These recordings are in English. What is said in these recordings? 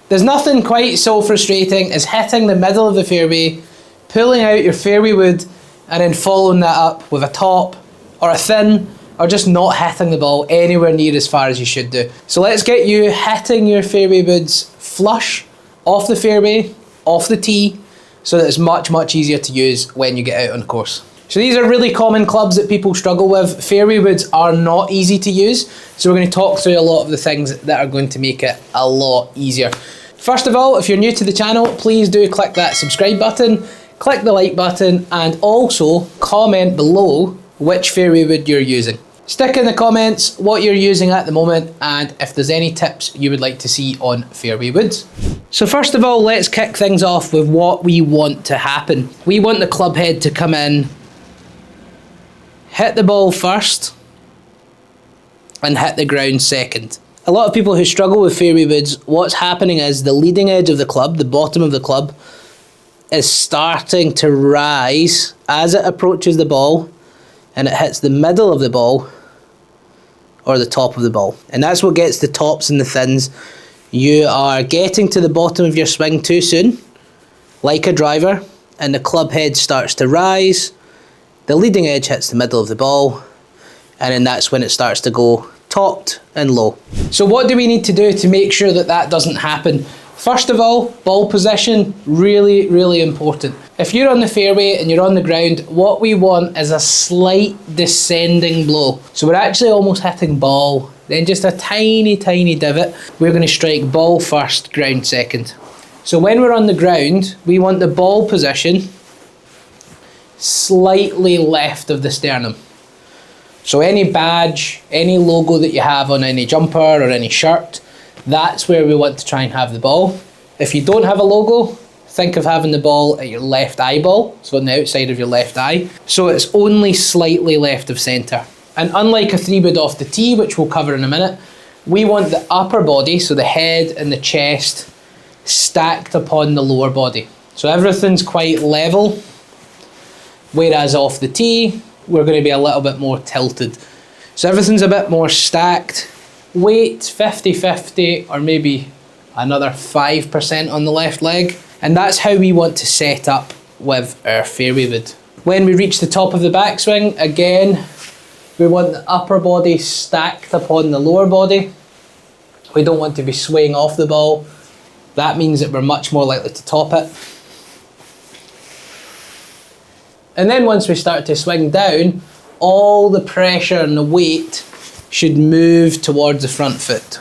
There's nothing quite so frustrating as hitting the middle of the fairway, pulling out your fairway wood, and then following that up with a top or a thin, or just not hitting the ball anywhere near as far as you should do. So let's get you hitting your fairway woods flush, off the fairway, off the tee, so that it's much, much easier to use when you get out on the course. So these are really common clubs that people struggle with. Fairway woods are not easy to use, so we're going to talk through a lot of the things that are going to make it a lot easier. First of all, if you're new to the channel, please do click that subscribe button, click the like button, and also comment below which fairway wood you're using. Stick in the comments what you're using at the moment and if there's any tips you would like to see on fairway woods. So first of all, let's kick things off with what we want to happen. We want the club head to come in, hit the ball first, and hit the ground second. A lot of people who struggle with fairway woods, what's happening is the leading edge of the club, the bottom of the club, is starting to rise as it approaches the ball and it hits the middle of the ball or the top of the ball. And that's what gets the tops and the thins. You are getting to the bottom of your swing too soon, like a driver, and the club head starts to rise, the leading edge hits the middle of the ball, and then that's when it starts to go topped and low. So what do we need to do to make sure that that doesn't happen? First of all, ball position, really, really important. If you're on the fairway and you're on the ground, what we want is a slight descending blow. So we're actually almost hitting ball, then just a tiny, tiny divot. We're going to strike ball first, ground second. So when we're on the ground, we want the ball position slightly left of the sternum. So any badge, any logo that you have on any jumper or any shirt, that's where we want to try and have the ball. If you don't have a logo, think of having the ball at your left eyeball, so on the outside of your left eye. So it's only slightly left of centre. And unlike a 3-wood off the tee, which we'll cover in a minute, we want the upper body, so the head and the chest, stacked upon the lower body. So everything's quite level, whereas off the tee, we're going to be a little bit more tilted. So everything's a bit more stacked. Weight 50-50 or maybe another 5% on the left leg, and that's how we want to set up with our fairway wood. When we reach the top of the backswing, again we want the upper body stacked upon the lower body. We don't want to be swaying off the ball. That means that we're much more likely to top it. And then once we start to swing down, all the pressure and the weight should move towards the front foot.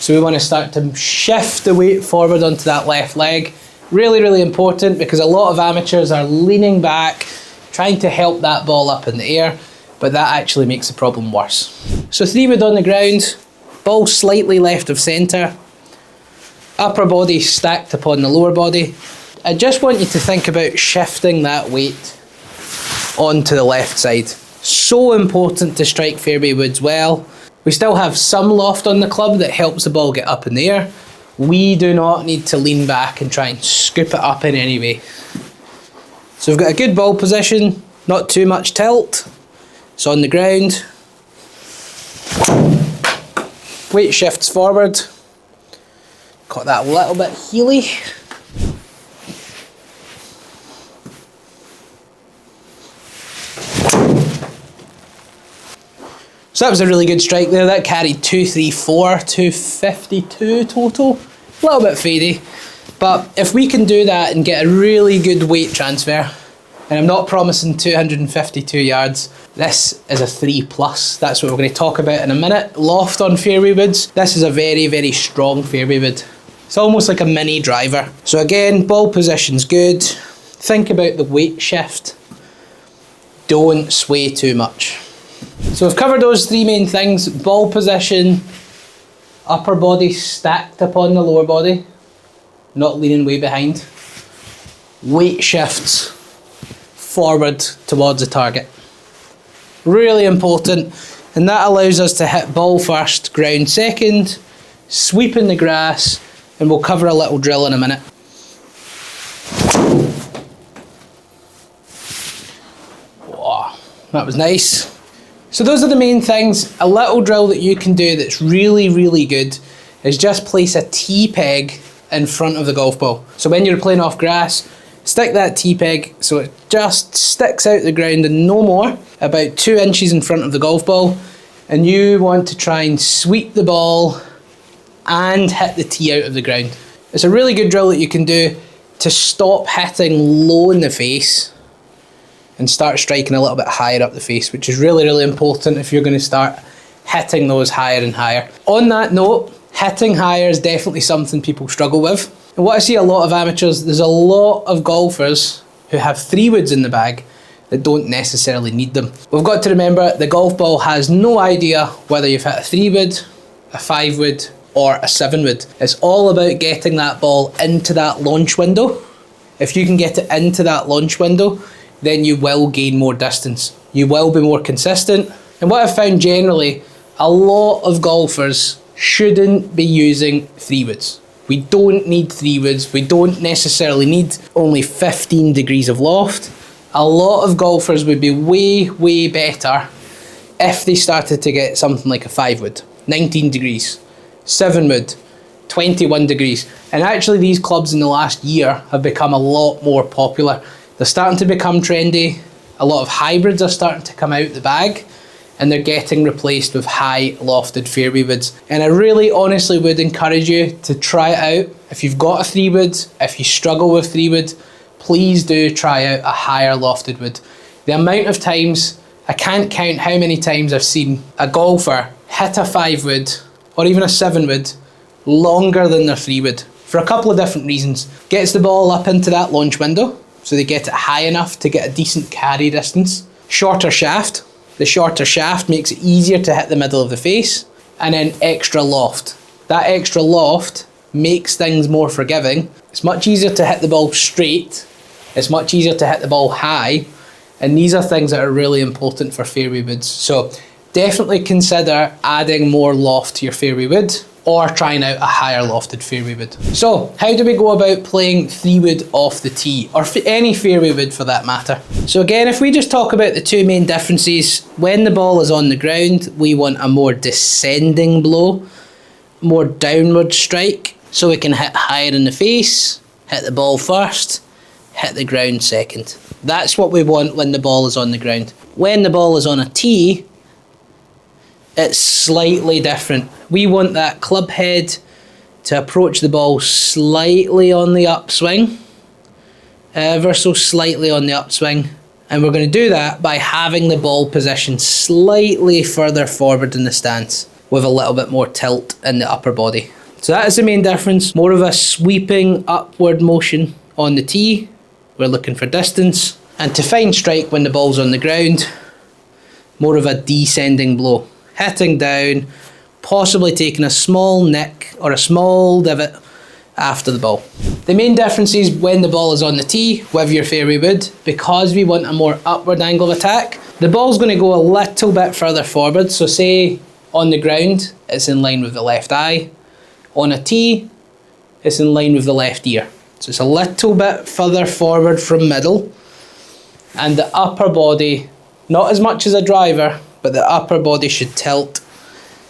So we want to start to shift the weight forward onto that left leg. Really, really important because a lot of amateurs are leaning back, trying to help that ball up in the air, but that actually makes the problem worse. So 3-wood on the ground, ball slightly left of centre, upper body stacked upon the lower body. I just want you to think about shifting that weight onto the left side. So important to strike fairway woods well. We still have some loft on the club that helps the ball get up in the air. We do not need to lean back and try and scoop it up in any way. So we've got a good ball position, not too much tilt. It's on the ground. Weight shifts forward. Got that a little bit heely. So that was a really good strike there. That carried 234, 252 total. A little bit fadey. But if we can do that and get a really good weight transfer, and I'm not promising 252 yards, this is a 3+. That's what we're going to talk about in a minute. Loft on fairway woods. This is a very, very strong fairway wood. It's almost like a mini driver. So again, ball position's good. Think about the weight shift. Don't sway too much. So we've covered those three main things: ball position, upper body stacked upon the lower body, not leaning way behind, weight shifts forward towards the target. Really important, and that allows us to hit ball first, ground second, sweep in the grass, and we'll cover a little drill in a minute. Whoa, that was nice. So those are the main things. A little drill that you can do that's really, really good is just place a tee peg in front of the golf ball. So when you're playing off grass, stick that tee peg so it just sticks out the ground and no more, about 2 inches in front of the golf ball. And you want to try and sweep the ball and hit the tee out of the ground. It's a really good drill that you can do to stop hitting low in the face and start striking a little bit higher up the face, which is really, really important if you're going to start hitting those higher and higher. On that note, hitting higher is definitely something people struggle with. And what I see a lot of amateurs, there's a lot of golfers who have 3-woods in the bag that don't necessarily need them. We've got to remember the golf ball has no idea whether you've hit a 3-wood, a 5-wood, or a 7-wood. It's all about getting that ball into that launch window. If you can get it into that launch window, then you will gain more distance. You will be more consistent. And what I've found generally, a lot of golfers shouldn't be using 3-woods. We don't need 3-woods. We don't necessarily need only 15 degrees of loft. A lot of golfers would be way, way better if they started to get something like a 5-wood, 19 degrees, 7-wood, 21 degrees. And actually these clubs in the last year have become a lot more popular. They're starting to become trendy. A lot of hybrids are starting to come out the bag and they're getting replaced with high lofted fairway woods. And I really honestly would encourage you to try it out. If you've got a 3-wood, if you struggle with 3-wood, please do try out a higher lofted wood. The amount of times, I can't count how many times I've seen a golfer hit a 5-wood or even a 7-wood longer than their 3-wood for a couple of different reasons. Gets the ball up into that launch window, so they get it high enough to get a decent carry distance. Shorter shaft. The shorter shaft makes it easier to hit the middle of the face. And then extra loft. That extra loft makes things more forgiving. It's much easier to hit the ball straight. It's much easier to hit the ball high. And these are things that are really important for fairway woods. So definitely consider adding more loft to your fairway wood or trying out a higher lofted fairway wood. So how do we go about playing 3-wood off the tee, or any fairway wood for that matter? So again, if we just talk about the two main differences, when the ball is on the ground, we want a more descending blow, more downward strike, so we can hit higher in the face, hit the ball first, hit the ground second. That's what we want when the ball is on the ground. When the ball is on a tee, it's slightly different. We want that club head to approach the ball slightly on the upswing, ever so slightly on the upswing. And we're going to do that by having the ball positioned slightly further forward in the stance with a little bit more tilt in the upper body. So that is the main difference. More of a sweeping upward motion on the tee. We're looking for distance. And to fine strike when the ball's on the ground, more of a descending blow. Hitting down, possibly taking a small nick or a small divot after the ball. The main difference is when the ball is on the tee with your fairway wood, because we want a more upward angle of attack, the ball's going to go a little bit further forward. So say on the ground, it's in line with the left eye. On a tee, it's in line with the left ear. So it's a little bit further forward from middle. And the upper body, not as much as a driver, but the upper body should tilt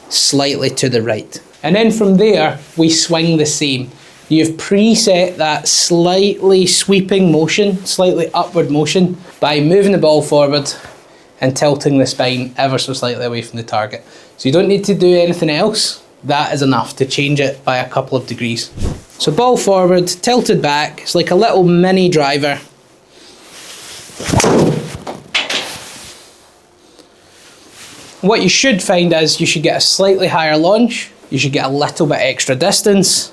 slightly to the right. And then from there, we swing the same. You've preset that slightly sweeping motion, slightly upward motion, by moving the ball forward and tilting the spine ever so slightly away from the target. So you don't need to do anything else. That is enough to change it by a couple of degrees. So ball forward, tilted back. It's like a little mini driver. What you should find is you should get a slightly higher launch, you should get a little bit extra distance.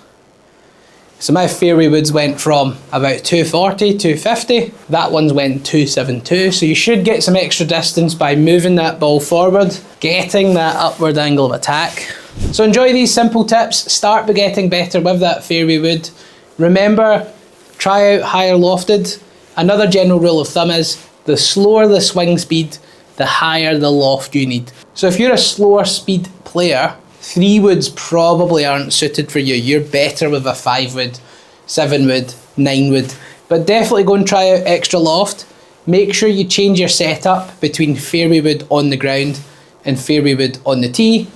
So my fairway woods went from about 240, 250, that one's went 272, so you should get some extra distance by moving that ball forward, getting that upward angle of attack. So enjoy these simple tips, start by getting better with that fairway wood. Remember, try out higher lofted. Another general rule of thumb is the slower the swing speed, the higher the loft you need. So if you're a slower speed player, 3-woods probably aren't suited for you. You're better with a 5-wood, 7-wood, 9-wood. But definitely go and try out extra loft. Make sure you change your setup between fairway wood on the ground and fairway wood on the tee.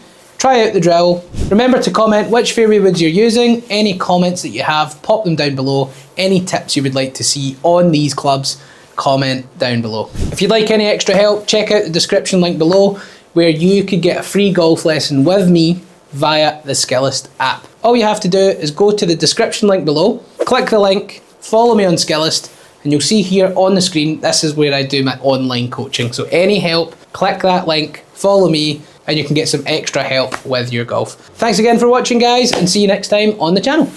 Try out the drill. Remember to comment which fairway woods you're using. Any comments that you have, pop them down below. Any tips you would like to see on these clubs, comment down below. If you'd like any extra help, check out the description link below where you could get a free golf lesson with me via the Skillest app. All you have to do is go to the description link below, click the link, follow me on Skillest, and you'll see here on the screen, this is where I do my online coaching. So any help, click that link, follow me, and you can get some extra help with your golf. Thanks again for watching, guys, and see you next time on the channel.